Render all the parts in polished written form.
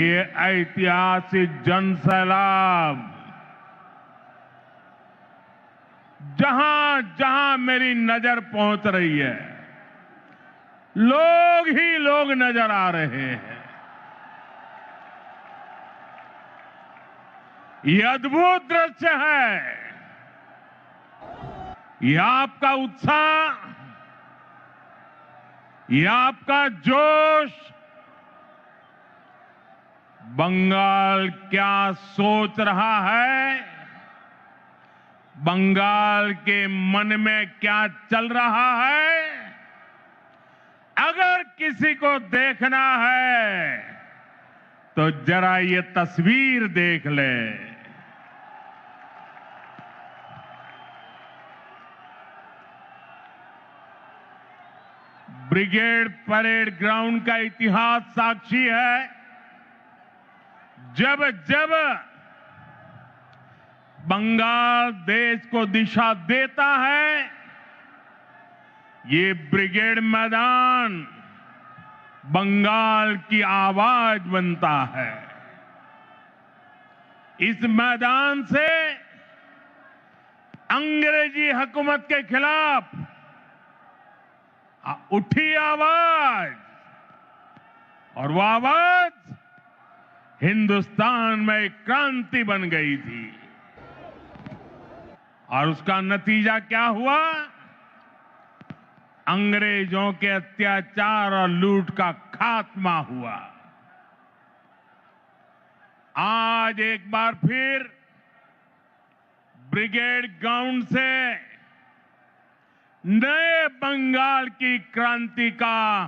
ये ऐतिहासिक जनसैलाब जहां जहां मेरी नजर पहुंच रही है, लोग ही लोग नजर आ रहे हैं। ये अद्भुत दृश्य है। ये आपका उत्साह, ये आपका जोश, बंगाल क्या सोच रहा है, बंगाल के मन में क्या चल रहा है, अगर किसी को देखना है तो जरा ये तस्वीर देख ले। ब्रिगेड परेड ग्राउंड का इतिहास साक्षी है। जब जब बंगाल देश को दिशा देता है, ये ब्रिगेड मैदान बंगाल की आवाज बनता है। इस मैदान से अंग्रेजी हुकूमत के खिलाफ उठी आवाज, और वो आवाज हिंदुस्तान में एक क्रांति बन गई थी। और उसका नतीजा क्या हुआ? अंग्रेजों के अत्याचार और लूट का खात्मा हुआ। आज एक बार फिर ब्रिगेड ग्राउंड से नए बंगाल की क्रांति का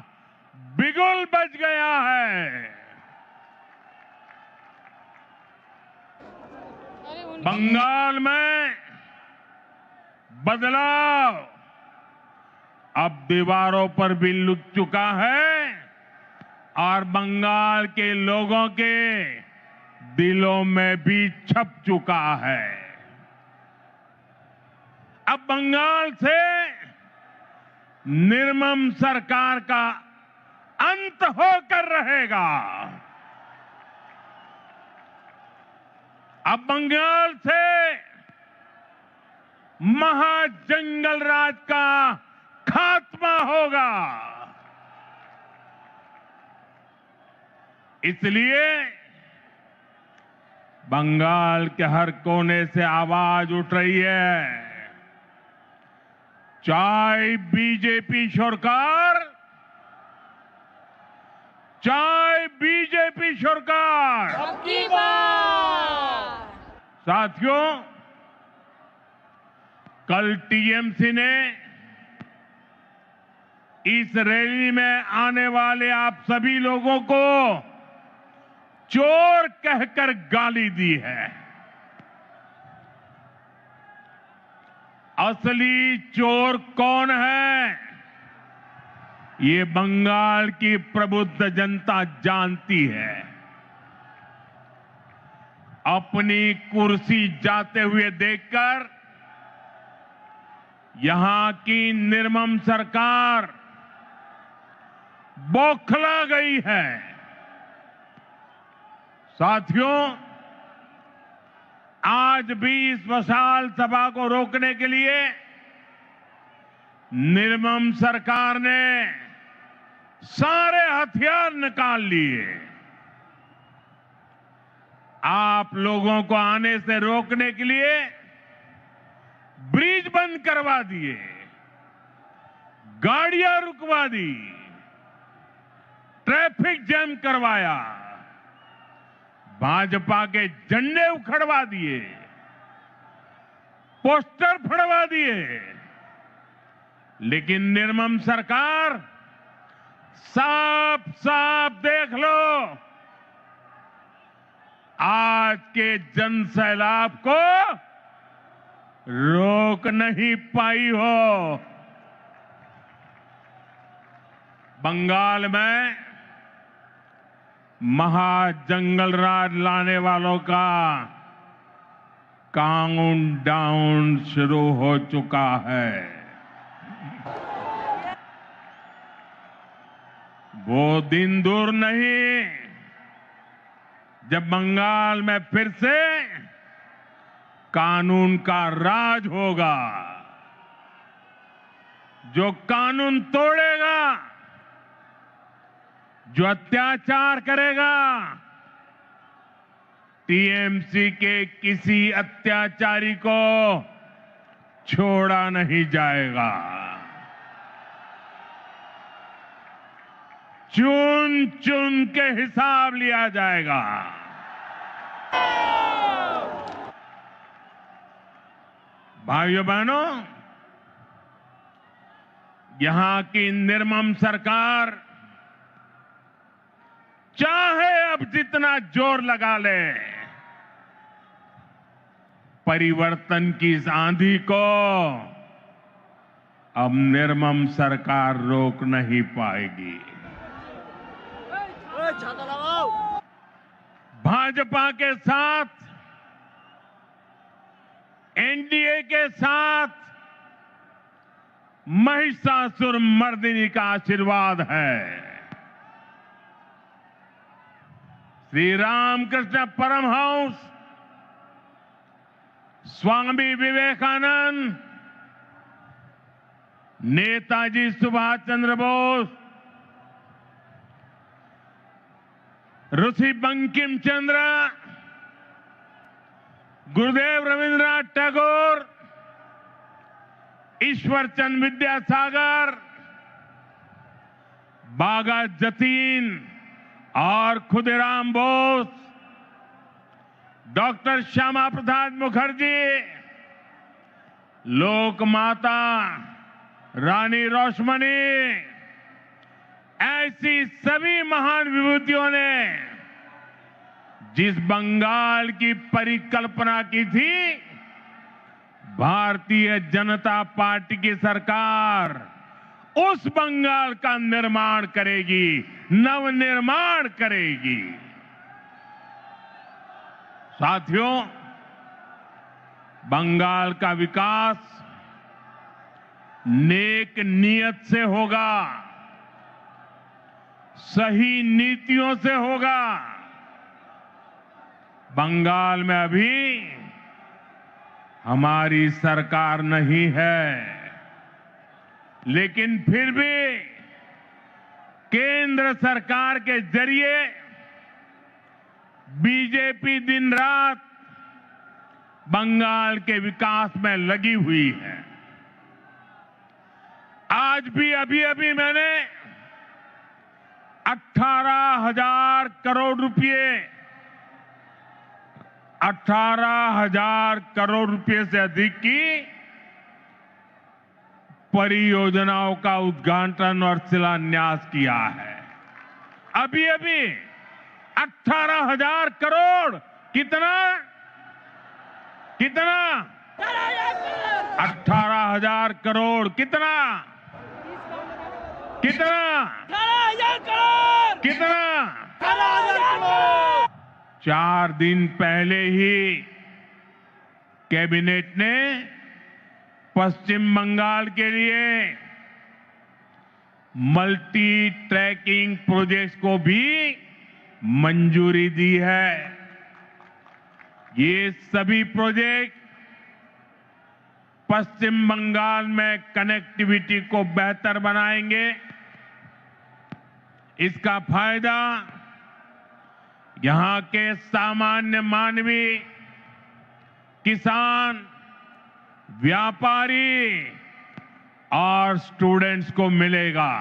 बिगुल बज गया है। बंगाल में बदलाव अब दीवारों पर भी लुट चुका है और बंगाल के लोगों के दिलों में भी छप चुका है। अब बंगाल से निर्मम सरकार का अंत होकर रहेगा। अब बंगाल से महाजंगल राज का खात्मा होगा। इसलिए बंगाल के हर कोने से आवाज उठ रही है। चाहे बीजेपी सरकार, चाहे बीजेपी सरकार, सबकी बात। साथियों, कल टीएमसी ने इस रैली में आने वाले आप सभी लोगों को चोर कहकर गाली दी है। असली चोर कौन है, ये बंगाल की प्रबुद्ध जनता जानती है। अपनी कुर्सी जाते हुए देखकर यहां की निर्मम सरकार बौखला गई है। साथियों, आज भी इस विशाल सभा को रोकने के लिए निर्मम सरकार ने सारे हथियार निकाल लिए। आप लोगों को आने से रोकने के लिए ब्रिज बंद करवा दिए, गाड़ियां रुकवा दी, ट्रैफिक जैम करवाया, भाजपा के झंडे उखड़वा दिए, पोस्टर फड़वा दिए। लेकिन निर्मम सरकार, साफ साफ देख लो, आज के जनसैलाब को रोक नहीं पाई हो। बंगाल में महाजंगल राज लाने वालों का काउंटडाउन शुरू हो चुका है। वो दिन दूर नहीं जब बंगाल में फिर से कानून का राज होगा, जो कानून तोड़ेगा, जो अत्याचार करेगा, टीएमसी के किसी अत्याचारी को छोड़ा नहीं जाएगा। चुन चुन के हिसाब लिया जाएगा। भाइयों बहनों, यहां की निर्मम सरकार चाहे अब जितना जोर लगा ले, परिवर्तन की इस आंधी को अब निर्मम सरकार रोक नहीं पाएगी। भाजपा के साथ, एनडीए के साथ महिषासुर मर्दिनी का आशीर्वाद है। श्री रामकृष्ण परमहंस, स्वामी विवेकानंद, नेताजी सुभाष चंद्र बोस, ऋषि बंकिम चंद्र, गुरुदेव रविंद्रनाथ टैगोर, ईश्वर चंद्र विद्यासागर, बागा जतीन और खुदीराम बोस, डॉक्टर श्यामा प्रसाद मुखर्जी, लोक माता रानी रोशमनी, ऐसी सभी महान विभूतियों ने जिस बंगाल की परिकल्पना की थी, भारतीय जनता पार्टी की सरकार उस बंगाल का निर्माण करेगी, नवनिर्माण करेगी। साथियों, बंगाल का विकास नेक नियत से होगा, सही नीतियों से होगा। बंगाल में अभी हमारी सरकार नहीं है, लेकिन फिर भी केंद्र सरकार के जरिए बीजेपी दिन रात बंगाल के विकास में लगी हुई है। आज भी अभी मैंने 18,000 करोड़ रुपए 18,000 करोड़ रुपए से अधिक की परियोजनाओं का उद्घाटन और शिलान्यास किया है। अभी 18,000 करोड़ कितना 18,000 करोड़ कितना 4 दिन पहले ही कैबिनेट ने पश्चिम बंगाल के लिए मल्टी ट्रैकिंग प्रोजेक्ट्स को भी मंजूरी दी है। ये सभी प्रोजेक्ट पश्चिम बंगाल में कनेक्टिविटी को बेहतर बनाएंगे। इसका फायदा यहां के सामान्य मानवी, किसान, व्यापारी और स्टूडेंट्स को मिलेगा।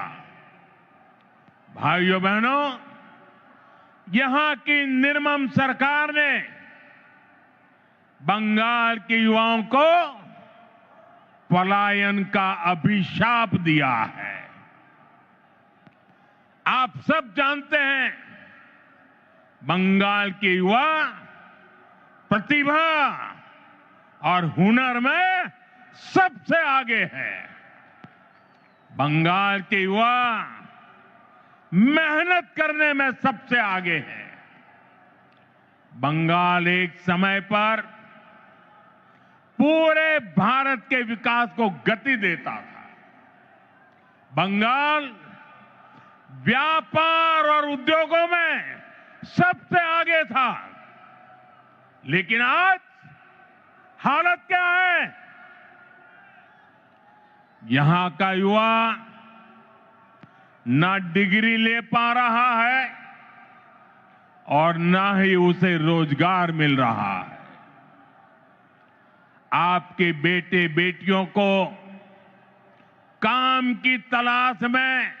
भाइयों बहनों, यहां की निर्मम सरकार ने बंगाल के युवाओं को पलायन का अभिशाप दिया है। आप सब जानते हैं, बंगाल के युवा प्रतिभा और हुनर में सबसे आगे है। बंगाल के युवा मेहनत करने में सबसे आगे है। बंगाल एक समय पर पूरे भारत के विकास को गति देता था। बंगाल व्यापार और उद्योगों में सबसे आगे था। लेकिन आज हालत क्या है? यहां का युवा ना डिग्री ले पा रहा है और ना ही उसे रोजगार मिल रहा है। आपके बेटे बेटियों को काम की तलाश में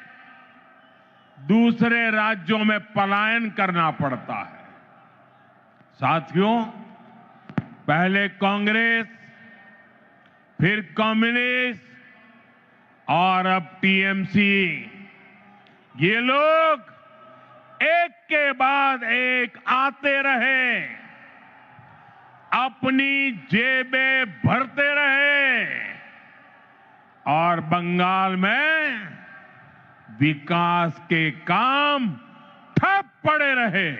दूसरे राज्यों में पलायन करना पड़ता है। साथियों, पहले कांग्रेस, फिर कम्युनिस्ट और अब टीएमसी, ये लोग एक के बाद एक आते रहे, अपनी जेबें भरते रहे और बंगाल में विकास के काम ठप पड़े रहे।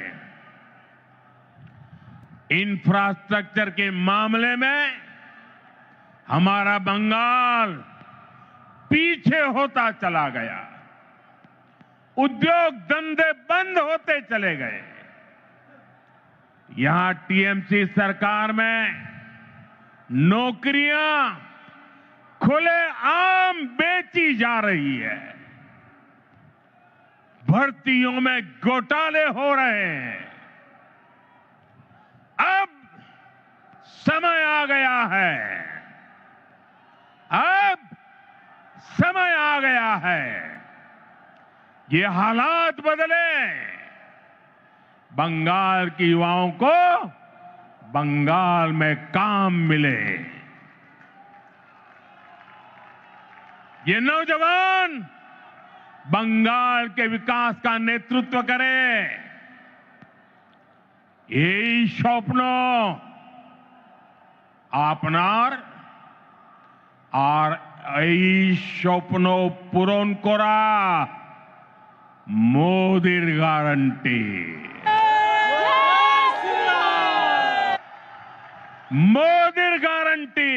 इंफ्रास्ट्रक्चर के मामले में हमारा बंगाल पीछे होता चला गया। उद्योग धंधे बंद होते चले गए। यहां टीएमसी सरकार में नौकरियां खुलेआम बेची जा रही है। भर्तियों में घोटाले हो रहे हैं। अब समय आ गया है। अब समय आ गया है। ये हालात बदले। बंगाल के युवाओं को बंगाल में काम मिले। ये नौजवान बंगाल के विकास का नेतृत्व करें। এই স্বপ্ন আপনার আর এই স্বপ্ন পূরণ করা মোদির গ্যারান্টি। मोदीर गारंटी।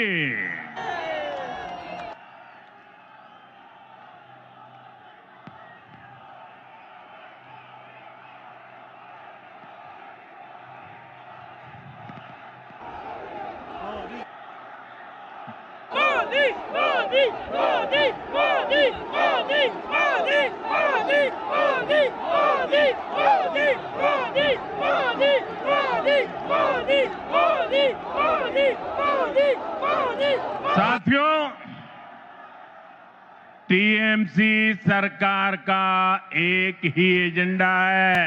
मोदी मोदी मोदी मोदी मोदी मोदी मोदी मोदी मोदी मोदी मोदी मोदी मोदी मोदी मोदी मोदी मोदी मोदी। साथियों, टीएमसी सरकार का एक ही एजेंडा है।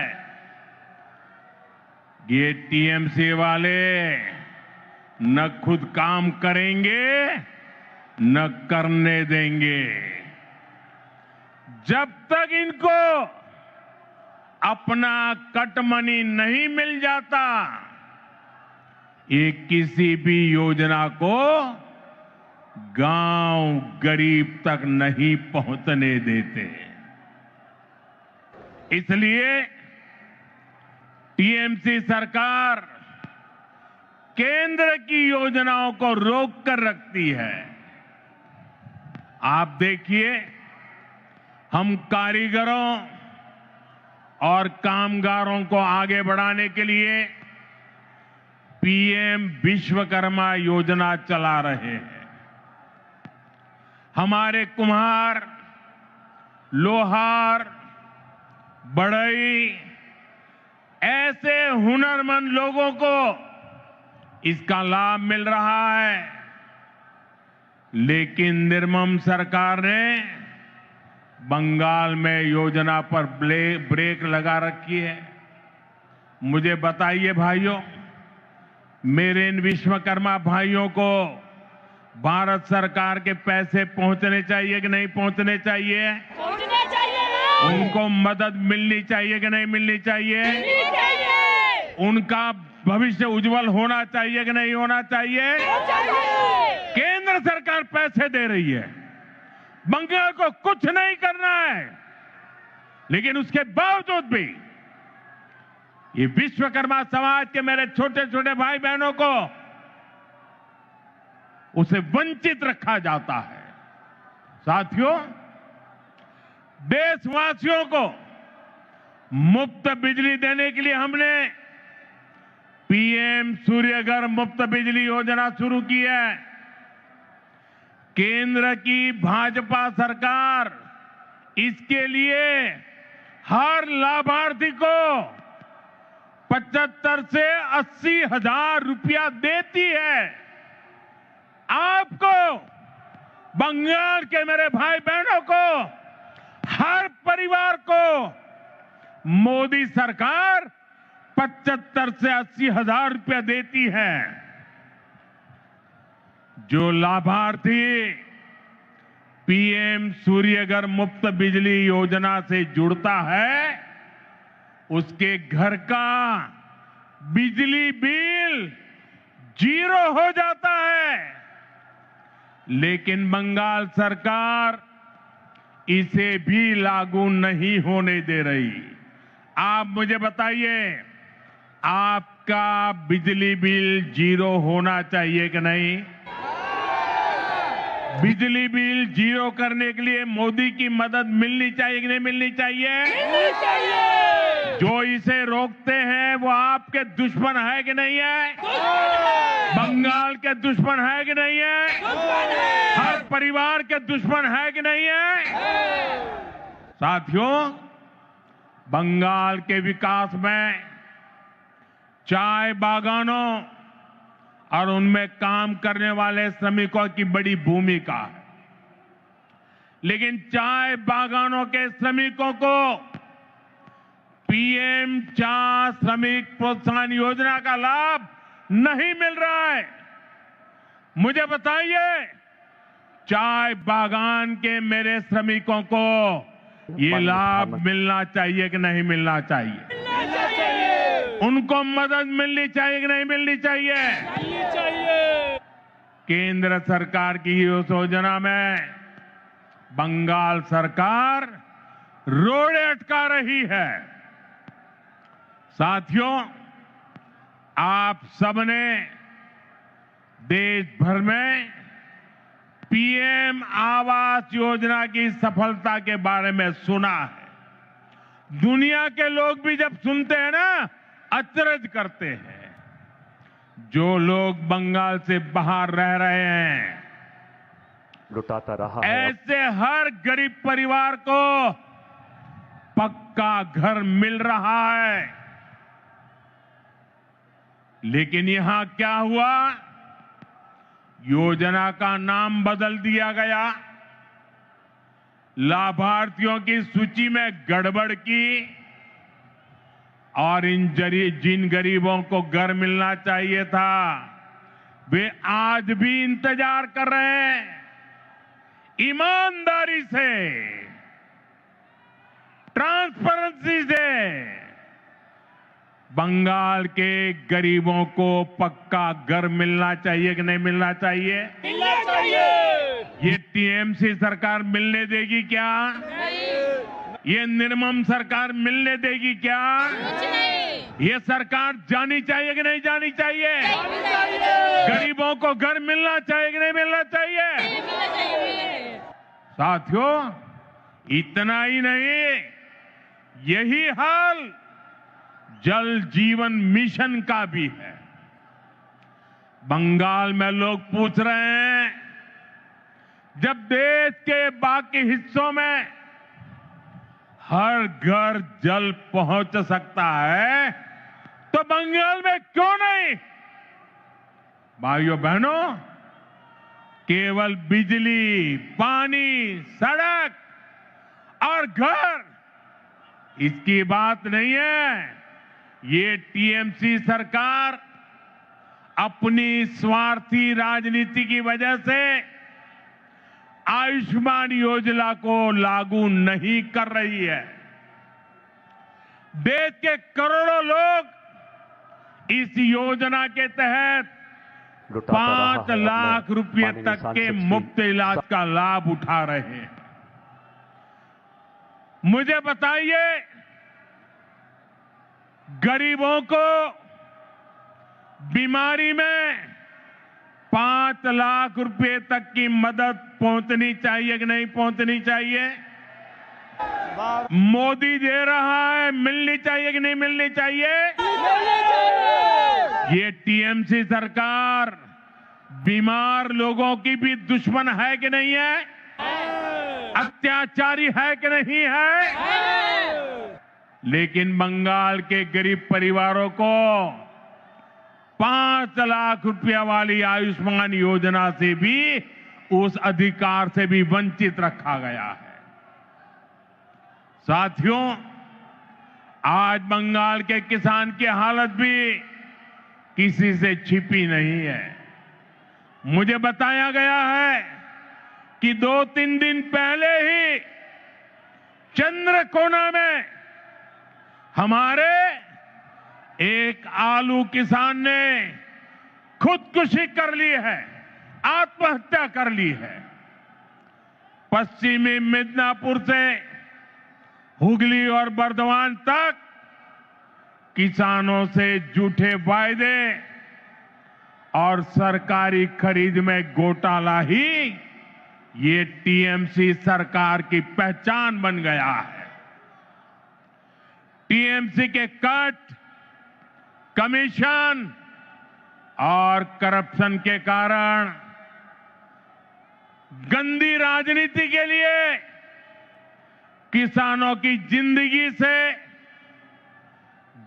ये टीएमसी वाले न खुद काम करेंगे न करने देंगे। जब तक इनको अपना कट मनी नहीं मिल जाता, ये किसी भी योजना को गांव गरीब तक नहीं पहुंचने देते। इसलिए टीएमसी सरकार केंद्र की योजनाओं को रोक कर रखती है। आप देखिए, हम कारीगरों और कामगारों को आगे बढ़ाने के लिए पीएम विश्वकर्मा योजना चला रहे हैं। हमारे कुम्हार, लोहार, बढ़ई, ऐसे हुनरमंद लोगों को इसका लाभ मिल रहा है। लेकिन निर्मम सरकार ने बंगाल में योजना पर ब्रेक लगा रखी है। मुझे बताइए भाइयों, मेरे इन विश्वकर्मा भाइयों को भारत सरकार के पैसे पहुंचने चाहिए कि नहीं पहुंचने चाहिए? पहुंचने चाहिए। उनको मदद मिलनी चाहिए कि नहीं मिलनी चाहिए? मिलनी चाहिए। उनका भविष्य उज्जवल होना चाहिए कि नहीं होना चाहिए? केंद्र सरकार पैसे दे रही है, बंगाल को कुछ नहीं करना है, लेकिन उसके बावजूद भी ये विश्वकर्मा समाज के मेरे छोटे छोटे भाई बहनों को उसे वंचित रखा जाता है। साथियों, देशवासियों को मुफ्त बिजली देने के लिए हमने पीएम सूर्यघर मुफ्त बिजली योजना शुरू की है। केंद्र की भाजपा सरकार इसके लिए हर लाभार्थी को 75 से 80 हजार रुपया देती है। आपको, बंगाल के मेरे भाई बहनों को, हर परिवार को मोदी सरकार 75 से 80 हजार रुपया देती है। जो लाभार्थी पीएम सूर्यघर मुफ्त बिजली योजना से जुड़ता है, उसके घर का बिजली बिल 0 हो जाता है। लेकिन बंगाल सरकार इसे भी लागू नहीं होने दे रही। आप मुझे बताइए, आपका बिजली बिल 0 होना चाहिए कि नहीं? बिजली बिल 0 करने के लिए मोदी की मदद मिलनी चाहिए कि नहीं मिलनी चाहिए? मिलनी चाहिए। जो इसे रोकते हैं वो आपके दुश्मन है कि नहीं है? दुश्मन है। बंगाल के दुश्मन है कि नहीं है? दुश्मन है। हर परिवार के दुश्मन है कि नहीं है? साथियों, बंगाल के विकास में चाय बागानों और उनमें काम करने वाले श्रमिकों की बड़ी भूमिका है। लेकिन चाय बागानों के श्रमिकों को पीएम चाय श्रमिक प्रोत्साहन योजना का लाभ नहीं मिल रहा है। मुझे बताइए, चाय बागान के मेरे श्रमिकों को ये लाभ मिलना चाहिए कि नहीं मिलना चाहिए? मिलना चाहिए। उनको मदद मिलनी चाहिए कि नहीं मिलनी चाहिए? मिलनी चाहिए। केंद्र सरकार की इस योजना में बंगाल सरकार रोड़े अटका रही है। साथियों, आप सबने देश भर में पीएम आवास योजना की सफलता के बारे में सुना है। दुनिया के लोग भी जब सुनते हैं ना, अचरज करते हैं। जो लोग बंगाल से बाहर रह रहे हैं, लुटाता रहा है। ऐसे हर गरीब परिवार को पक्का घर मिल रहा है। लेकिन यहां क्या हुआ? योजना का नाम बदल दिया गया, लाभार्थियों की सूची में गड़बड़ की और जिन गरीबों को घर मिलना चाहिए था, वे आज भी इंतजार कर रहे हैं। ईमानदारी से, ट्रांसपेरेंसी से बंगाल के गरीबों को पक्का घर मिलना चाहिए कि नहीं मिलना चाहिए? मिलना चाहिए। ये टीएमसी सरकार मिलने देगी क्या? नहीं। ये निर्मम सरकार मिलने देगी क्या? कुछ नहीं। ये सरकार जानी चाहिए कि नहीं जानी चाहिए? मिलना चाहिए। गरीबों को घर मिलना चाहिए कि नहीं मिलना चाहिए? मिलना चाहिए। साथियों, इतना ही नहीं, यही हाल जल जीवन मिशन का भी है। बंगाल में लोग पूछ रहे हैं, जब देश के बाकी हिस्सों में हर घर जल पहुंच सकता है, तो बंगाल में क्यों नहीं? भाइयों बहनों, केवल बिजली, पानी, सड़क और घर, इसकी बात नहीं है। ये टीएमसी सरकार अपनी स्वार्थी राजनीति की वजह से आयुष्मान योजना को लागू नहीं कर रही है। देश के करोड़ों लोग इस योजना के तहत 5 लाख रुपए तक के मुफ्त इलाज का लाभ उठा रहे हैं। मुझे बताइए, गरीबों को बीमारी में 5 लाख रुपए तक की मदद पहुंचनी चाहिए कि नहीं पहुंचनी चाहिए? मोदी दे रहा है, मिलनी चाहिए कि नहीं मिलनी चाहिए? ये टीएमसी सरकार बीमार लोगों की भी दुश्मन है कि नहीं है? अत्याचारी है कि नहीं है? लेकिन बंगाल के गरीब परिवारों को 5 लाख रुपया वाली आयुष्मान योजना से भी, उस अधिकार से भी वंचित रखा गया है। साथियों, आज बंगाल के किसान की हालत भी किसी से छिपी नहीं है। मुझे बताया गया है कि 2-3 दिन पहले ही चंद्रकोना में हमारे एक आलू किसान ने खुदकुशी कर ली है, आत्महत्या कर ली है। पश्चिमी मिदनापुर से हुगली और बर्दवान तक किसानों से झूठे वायदे और सरकारी खरीद में घोटाला ही ये टीएमसी सरकार की पहचान बन गया है। टीएमसी के कट, कमीशन और करप्शन के कारण गंदी राजनीति के लिए किसानों की जिंदगी से,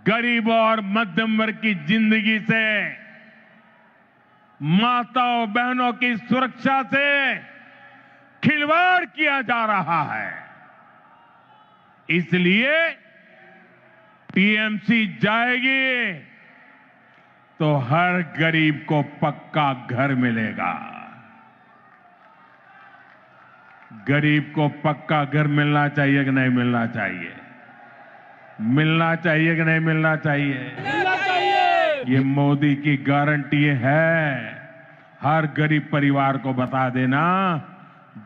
गरीबों और मध्यम वर्ग की जिंदगी से, माताओं बहनों की सुरक्षा से खिलवाड़ किया जा रहा है। इसलिए टीएमसी जाएगी तो हर गरीब को पक्का घर मिलेगा। गरीब को पक्का घर मिलना चाहिए कि नहीं मिलना चाहिए? मिलना चाहिए कि नहीं मिलना चाहिए? मिलना चाहिए। ये मोदी की गारंटी है। हर गरीब परिवार को बता देना,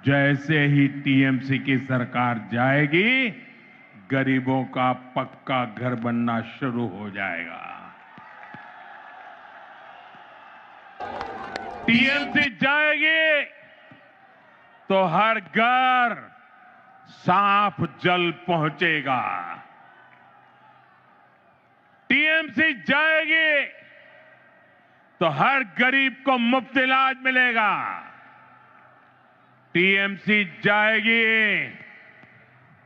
जैसे ही टीएमसी की सरकार जाएगी, गरीबों का पक्का घर बनना शुरू हो जाएगा। टीएमसी जाएगी तो हर घर साफ जल पहुंचेगा। टीएमसी जाएगी तो हर गरीब को मुफ्त इलाज मिलेगा। टीएमसी जाएगी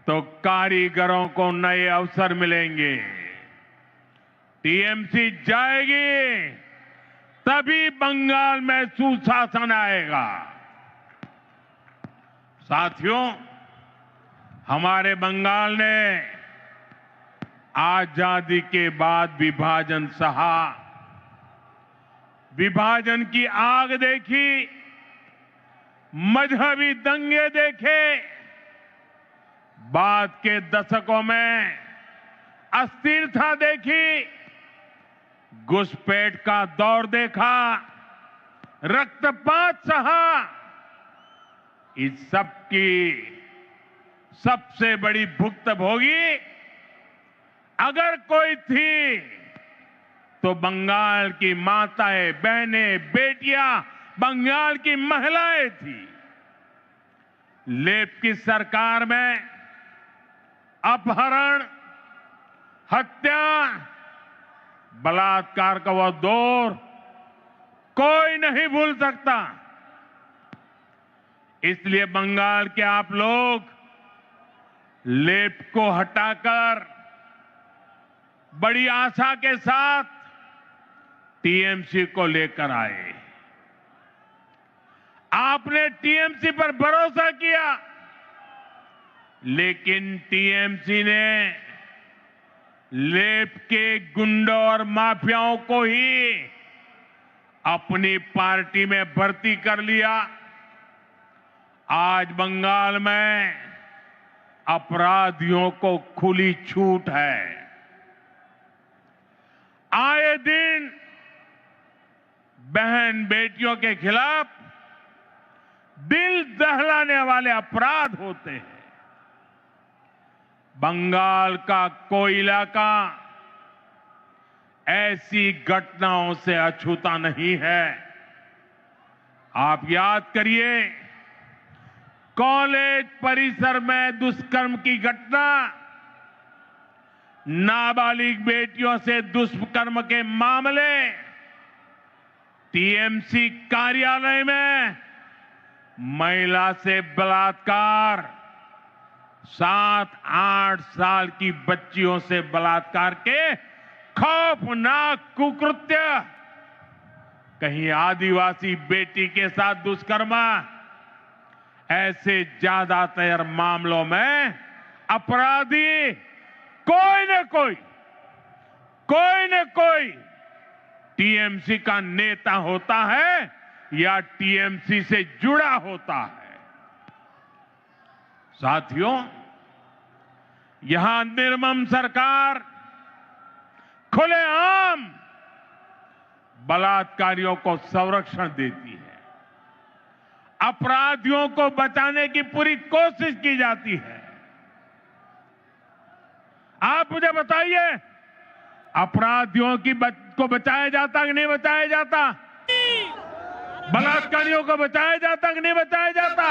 तो कारीगरों को नए अवसर मिलेंगे। टीएमसी जाएगी तभी बंगाल में सुशासन आएगा। साथियों, हमारे बंगाल ने आजादी के बाद विभाजन सहा, विभाजन की आग देखी, मजहबी दंगे देखे, बाद के दशकों में अस्थिरता देखी, घुसपैठ का दौर देखा, रक्तपात सहा। इस सब की सबसे बड़ी भुक्तभोगी अगर कोई थी तो बंगाल की माताएं, बहनें, बेटियां, बंगाल की महिलाएं थी। लेप की सरकार में अपहरण, हत्या, बलात्कार का वो दौर कोई नहीं भूल सकता। इसलिए बंगाल के आप लोग लेप को हटाकर बड़ी आशा के साथ टीएमसी को लेकर आए। आपने टीएमसी पर भरोसा किया, लेकिन टीएमसी ने लेप के गुंडों और माफियाओं को ही अपनी पार्टी में भर्ती कर लिया। आज बंगाल में अपराधियों को खुली छूट है। आए दिन बहन बेटियों के खिलाफ दिल दहलाने वाले अपराध होते हैं। बंगाल का कोई इलाका ऐसी घटनाओं से अछूता नहीं है। आप याद करिए, कॉलेज परिसर में दुष्कर्म की घटना, नाबालिग बेटियों से दुष्कर्म के मामले, टीएमसी कार्यालय में महिला से बलात्कार, 7-8 साल की बच्चियों से बलात्कार के खौफनाक कुकृत्य, कहीं आदिवासी बेटी के साथ दुष्कर्म, ऐसे ज्यादातर मामलों में अपराधी कोई न कोई टीएमसी का नेता होता है या टीएमसी से जुड़ा होता है। साथियों, यहां निर्मम सरकार खुलेआम बलात्कारियों को संरक्षण देती है, अपराधियों को बचाने की पूरी कोशिश की जाती है। आप मुझे बताइए, अपराधियों को बचाया जाता कि नहीं बचाया जाता? बलात्कारियों को बचाया जाता कि नहीं बचाया जाता?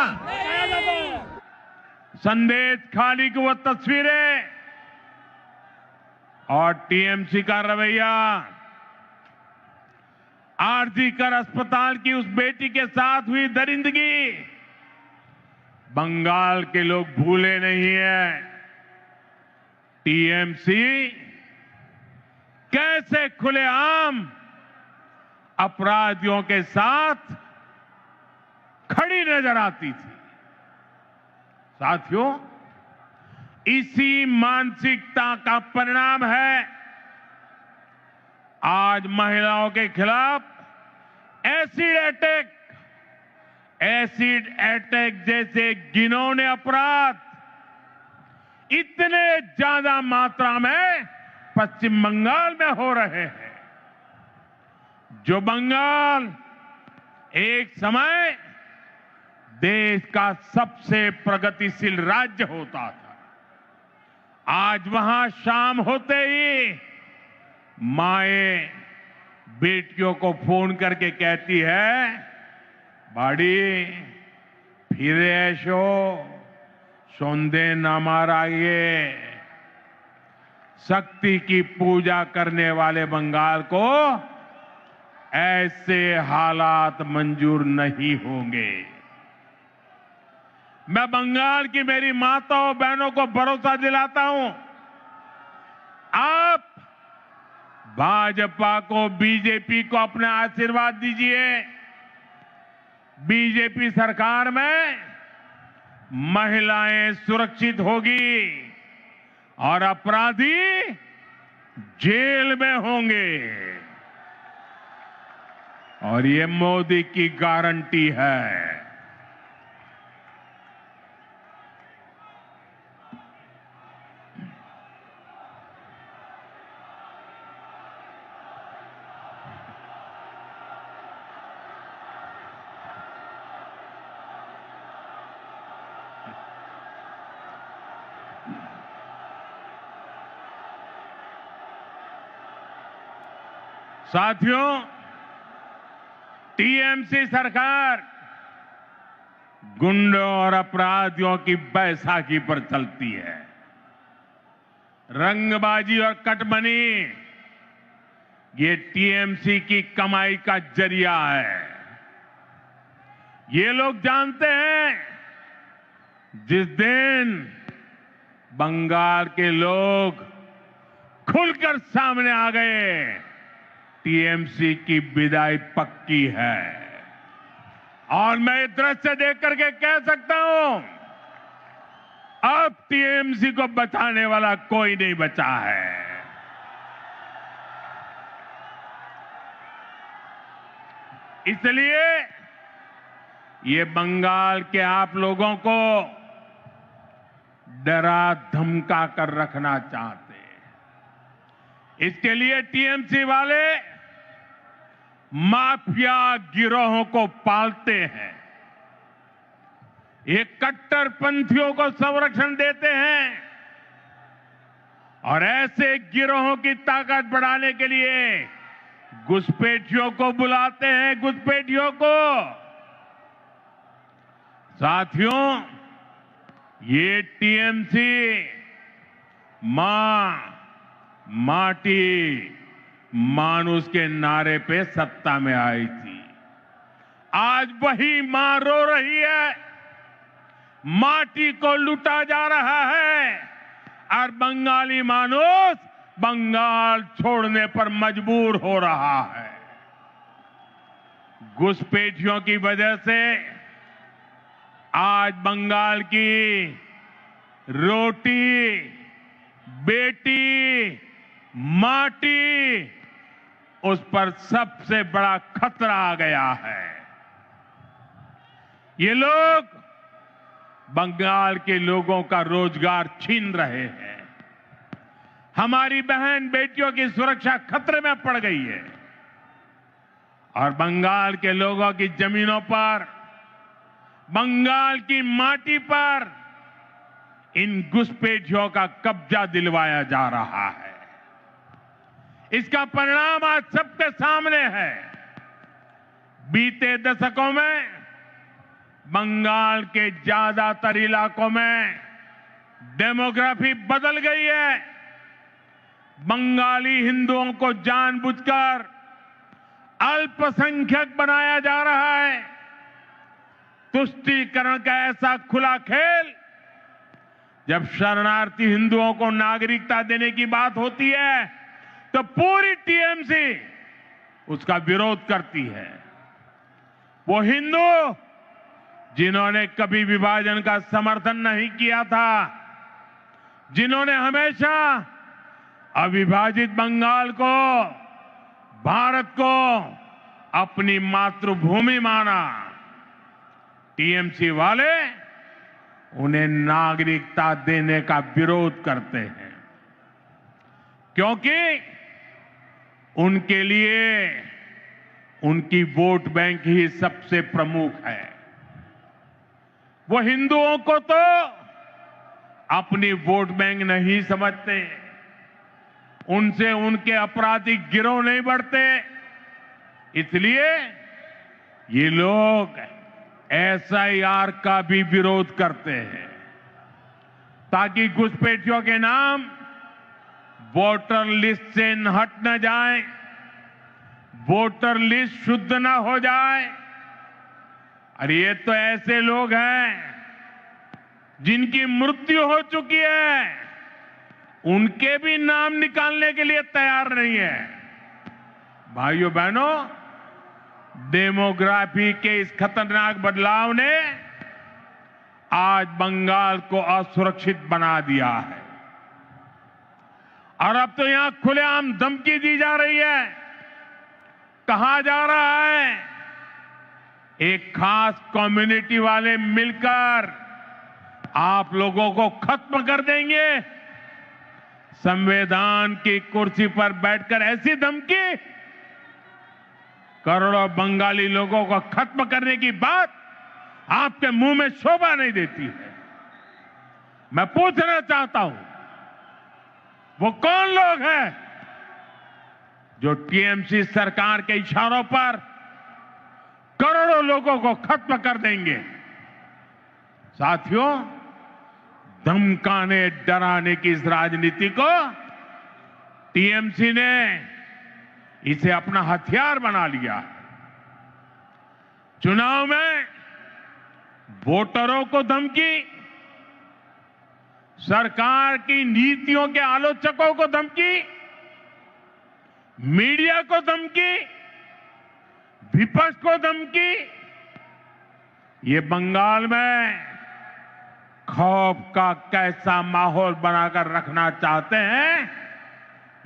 संदेश खाली की वो तस्वीरें और टीएमसी का रवैया, आरजीकर अस्पताल की उस बेटी के साथ हुई दरिंदगी, बंगाल के लोग भूले नहीं हैं। टीएमसी कैसे खुलेआम अपराधियों के साथ खड़ी नजर आती थी। साथियों, इसी मानसिकता का परिणाम है आज महिलाओं के खिलाफ एसिड अटैक जैसे घिनौने अपराध इतने ज्यादा मात्रा में पश्चिम बंगाल में हो रहे हैं। जो बंगाल एक समय देश का सबसे प्रगतिशील राज्य होता था, आज वहां शाम होते ही माएं बेटियों को फोन करके कहती है, बाड़ी फिर ऐशो सौंदे न माराइए। शक्ति की पूजा करने वाले बंगाल को ऐसे हालात मंजूर नहीं होंगे। मैं बंगाल की मेरी माताओं बहनों को भरोसा दिलाता हूं, आप भाजपा को, बीजेपी को अपना आशीर्वाद दीजिए। बीजेपी सरकार में महिलाएं सुरक्षित होगी और अपराधी जेल में होंगे, और ये मोदी की गारंटी है। साथियों, टीएमसी सरकार गुंडों और अपराधियों की बैसाखी पर चलती है। रंगबाजी और कटमनी ये टीएमसी की कमाई का जरिया है। ये लोग जानते हैं, जिस दिन बंगाल के लोग खुलकर सामने आ गए, टीएमसी की विदाई पक्की है। और मैं दृश्य देख करके कह सकता हूं, अब टीएमसी को बचाने वाला कोई नहीं बचा है। इसलिए ये बंगाल के आप लोगों को डरा धमका कर रखना चाहते हैं। इसके लिए टीएमसी वाले माफिया गिरोहों को पालते हैं, ये कट्टरपंथियों को संरक्षण देते हैं और ऐसे गिरोहों की ताकत बढ़ाने के लिए घुसपैठियों को बुलाते हैं। घुसपैठियों को साथियों, ये टीएमसी मां माटी मानुष के नारे पे सत्ता में आई थी। आज वही मां रो रही है, माटी को लूटा जा रहा है और बंगाली मानुष बंगाल छोड़ने पर मजबूर हो रहा है। घुसपैठियों की वजह से आज बंगाल की रोटी, बेटी, माटी, उस पर सबसे बड़ा खतरा आ गया है। ये लोग बंगाल के लोगों का रोजगार छीन रहे हैं। हमारी बहन बेटियों की सुरक्षा खतरे में पड़ गई है और बंगाल के लोगों की जमीनों पर, बंगाल की माटी पर इन घुसपैठियों का कब्जा दिलवाया जा रहा है। इसका परिणाम आज सबके सामने है। बीते दशकों में बंगाल के ज्यादातर इलाकों में डेमोग्राफी बदल गई है। बंगाली हिंदुओं को जानबूझकर अल्पसंख्यक बनाया जा रहा है। तुष्टीकरण का ऐसा खुला खेल, जब शरणार्थी हिंदुओं को नागरिकता देने की बात होती है तो पूरी टीएमसी उसका विरोध करती है। वो हिंदू जिन्होंने कभी विभाजन का समर्थन नहीं किया था, जिन्होंने हमेशा अविभाजित बंगाल को, भारत को अपनी मातृभूमि माना, टीएमसी वाले उन्हें नागरिकता देने का विरोध करते हैं, क्योंकि उनके लिए उनकी वोट बैंक ही सबसे प्रमुख है। वो हिंदुओं को तो अपनी वोट बैंक नहीं समझते, उनसे उनके आपराधिक गिरोह नहीं बढ़ते, इसलिए ये लोग एसआईआर का भी विरोध करते हैं ताकि घुसपैठियों के नाम वोटर लिस्ट से हट न जाए, वोटर लिस्ट शुद्ध न हो जाए। और ये तो ऐसे लोग हैं जिनकी मृत्यु हो चुकी है, उनके भी नाम निकालने के लिए तैयार नहीं है। भाइयों बहनों, डेमोग्राफी के इस खतरनाक बदलाव ने आज बंगाल को असुरक्षित बना दिया है और अब तो यहां खुलेआम धमकी दी जा रही है। कहा जा रहा है एक खास कम्युनिटी वाले मिलकर आप लोगों को खत्म कर देंगे। संविधान की कुर्सी पर बैठकर ऐसी धमकी, करोड़ों बंगाली लोगों को खत्म करने की बात आपके मुंह में शोभा नहीं देती है। मैं पूछना चाहता हूं, वो कौन लोग हैं जो टीएमसी सरकार के इशारों पर करोड़ों लोगों को खत्म कर देंगे? साथियों, धमकाने डराने की इस राजनीति को टीएमसी ने इसे अपना हथियार बना लिया। चुनाव में वोटरों को धमकी, सरकार की नीतियों के आलोचकों को धमकी, मीडिया को धमकी, विपक्ष को धमकी। ये बंगाल में खौफ का कैसा माहौल बनाकर रखना चाहते हैं,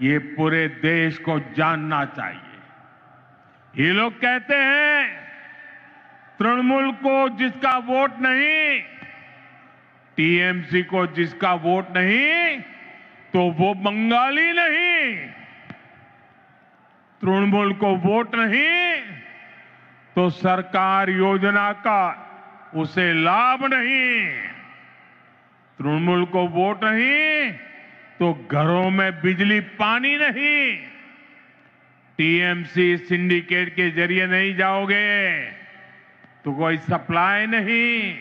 ये पूरे देश को जानना चाहिए। ये लोग कहते हैं तृणमूल को जिसका वोट नहीं, टीएमसी को जिसका वोट नहीं, तो वो बंगाली नहीं। तृणमूल को वोट नहीं तो सरकार योजना का उसे लाभ नहीं। तृणमूल को वोट नहीं तो घरों में बिजली पानी नहीं। टीएमसी सिंडिकेट के जरिए नहीं जाओगे तो कोई सप्लाई नहीं।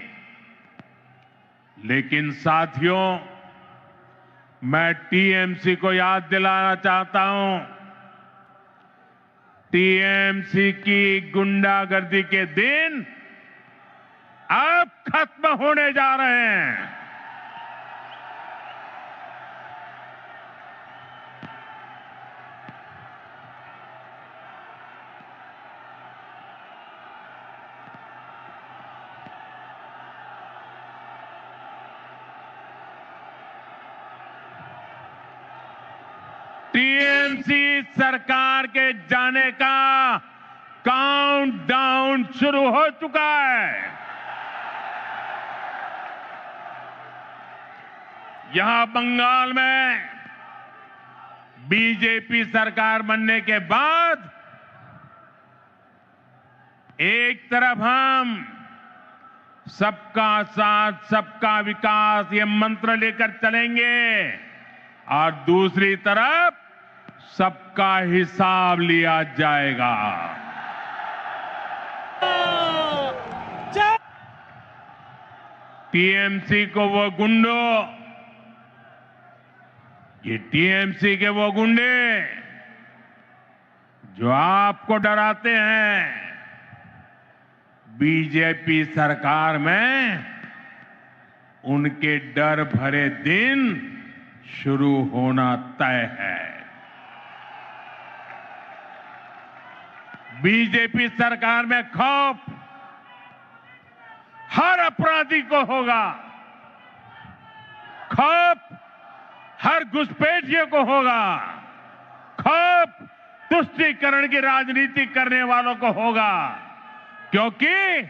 लेकिन साथियों, मैं टीएमसी को याद दिलाना चाहता हूं, टीएमसी की गुंडागर्दी के दिन अब खत्म होने जा रहे हैं। टीएमसी सरकार के जाने का काउंटडाउन शुरू हो चुका है। यहां बंगाल में बीजेपी सरकार बनने के बाद एक तरफ हम सबका साथ सबका विकास ये मंत्र लेकर चलेंगे और दूसरी तरफ सबका हिसाब लिया जाएगा। टीएमसी को वो गुंडों, ये टीएमसी के वो गुंडे जो आपको डराते हैं, बीजेपी सरकार में उनके डर भरे दिन शुरू होना तय है। बीजेपी सरकार में खौफ हर अपराधी को होगा, खौफ हर घुसपैठिए को होगा, खौफ तुष्टीकरण की राजनीति करने वालों को होगा, क्योंकि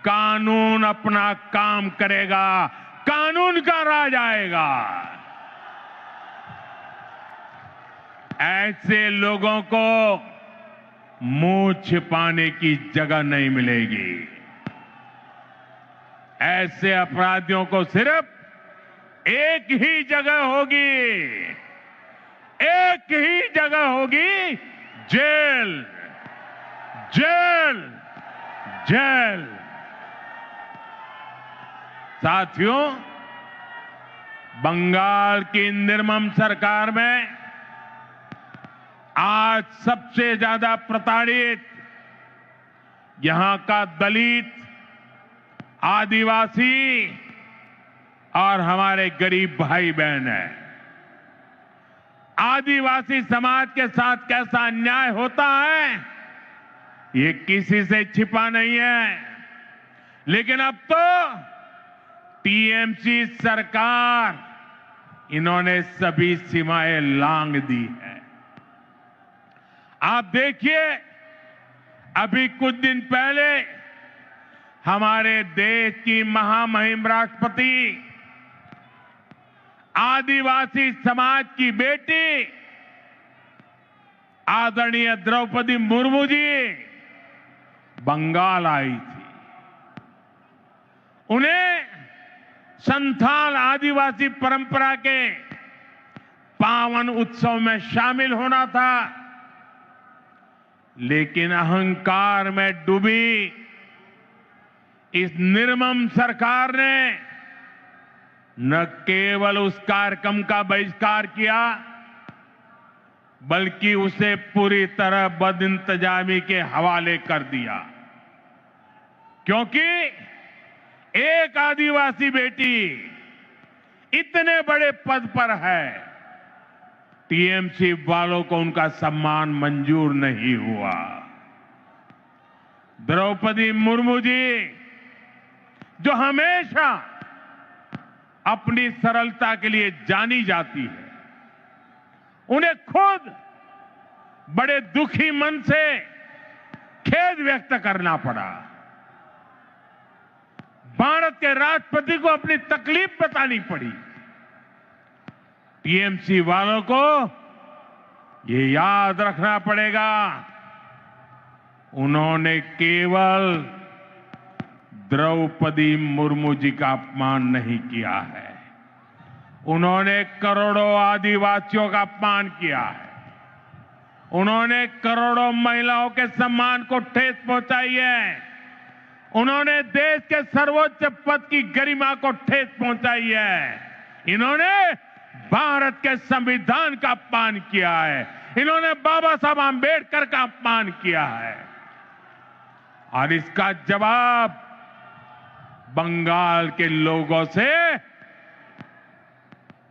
कानून अपना काम करेगा, कानून का राज आएगा। ऐसे लोगों को मुंह छिपाने की जगह नहीं मिलेगी। ऐसे अपराधियों को सिर्फ एक ही जगह होगी, एक ही जगह होगी, जेल, जेल, जेल। साथियों, बंगाल की निर्मम सरकार में आज सबसे ज्यादा प्रताड़ित यहां का दलित, आदिवासी और हमारे गरीब भाई बहन है। आदिवासी समाज के साथ कैसा अन्याय होता है ये किसी से छिपा नहीं है, लेकिन अब तो टीएमसी सरकार इन्होंने सभी सीमाएं लांघ दी है। आप देखिए, अभी कुछ दिन पहले हमारे देश की महामहिम राष्ट्रपति, आदिवासी समाज की बेटी आदरणीय द्रौपदी मुर्मू जी बंगाल आई थी। उन्हें संथाल आदिवासी परंपरा के पावन उत्सव में शामिल होना था, लेकिन अहंकार में डूबी इस निर्मम सरकार ने न केवल उस कार्यक्रम का बहिष्कार किया, बल्कि उसे पूरी तरह बदइंतजामी के हवाले कर दिया। क्योंकि एक आदिवासी बेटी इतने बड़े पद पर है, टीएमसी वालों को उनका सम्मान मंजूर नहीं हुआ। द्रौपदी मुर्मू जी जो हमेशा अपनी सरलता के लिए जानी जाती है, उन्हें खुद बड़े दुखी मन से खेद व्यक्त करना पड़ा। भारत के राष्ट्रपति को अपनी तकलीफ बतानी पड़ी। टीएमसी वालों को ये याद रखना पड़ेगा, उन्होंने केवल द्रौपदी मुर्मू जी का अपमान नहीं किया है, उन्होंने करोड़ों आदिवासियों का अपमान किया है, उन्होंने करोड़ों महिलाओं के सम्मान को ठेस पहुंचाई है, उन्होंने देश के सर्वोच्च पद की गरिमा को ठेस पहुंचाई है। इन्होंने भारत के संविधान का अपमान किया है। इन्होंने बाबा साहब आंबेडकर का अपमान किया है और इसका जवाब बंगाल के लोगों से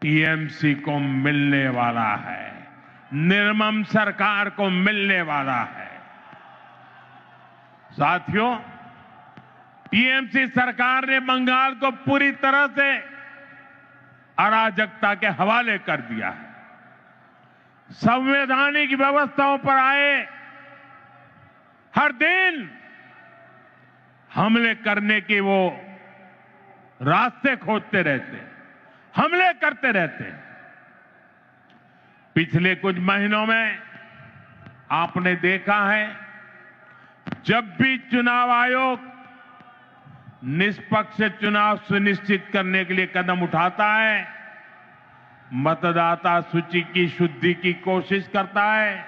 टीएमसी को मिलने वाला है, निर्मम सरकार को मिलने वाला है। साथियों, टीएमसी सरकार ने बंगाल को पूरी तरह से अराजकता के हवाले कर दिया है। संवैधानिक व्यवस्थाओं पर आए हर दिन हमले करने के वो रास्ते खोजते रहते हैं, हमले करते रहते हैं। पिछले कुछ महीनों में आपने देखा है, जब भी चुनाव आयोग निष्पक्ष चुनाव सुनिश्चित करने के लिए कदम उठाता है, मतदाता सूची की शुद्धि की कोशिश करता है,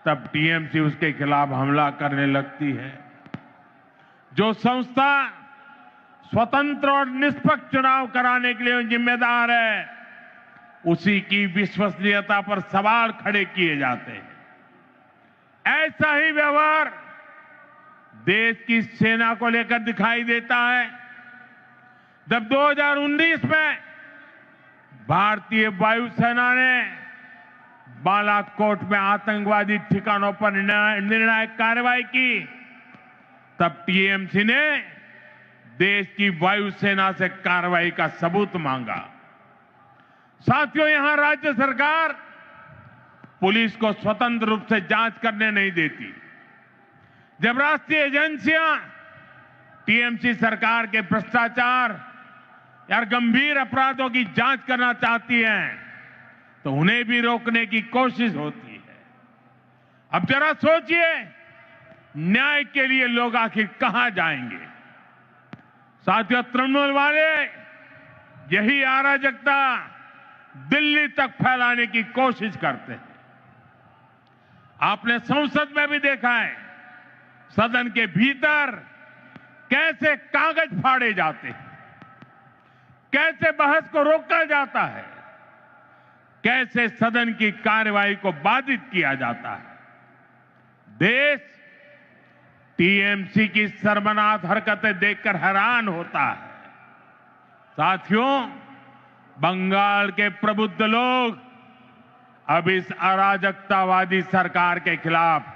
तब टीएमसी उसके खिलाफ हमला करने लगती है। जो संस्था स्वतंत्र और निष्पक्ष चुनाव कराने के लिए जिम्मेदार है, उसी की विश्वसनीयता पर सवाल खड़े किए जाते हैं। ऐसा ही व्यवहार देश की सेना को लेकर दिखाई देता है। जब 2019 में भारतीय वायुसेना ने बालाकोट में आतंकवादी ठिकानों पर निर्णायक कार्रवाई की, तब टीएमसी ने देश की वायुसेना से कार्रवाई का सबूत मांगा। साथियों, यहां राज्य सरकार पुलिस को स्वतंत्र रूप से जांच करने नहीं देती। जब राष्ट्रीय एजेंसियां टीएमसी सरकार के भ्रष्टाचार या गंभीर अपराधों की जांच करना चाहती हैं, तो उन्हें भी रोकने की कोशिश होती है। अब जरा सोचिए, न्याय के लिए लोग आखिर कहां जाएंगे? साथियों, तृणमूल वाले यही अराजकता दिल्ली तक फैलाने की कोशिश करते हैं। आपने संसद में भी देखा है, सदन के भीतर कैसे कागज फाड़े जाते हैं, कैसे बहस को रोका जाता है, कैसे सदन की कार्यवाही को बाधित किया जाता है। देश टीएमसी की शर्मनाक हरकतें देखकर हैरान होता है। साथियों, बंगाल के प्रबुद्ध लोग अब इस अराजकतावादी सरकार के खिलाफ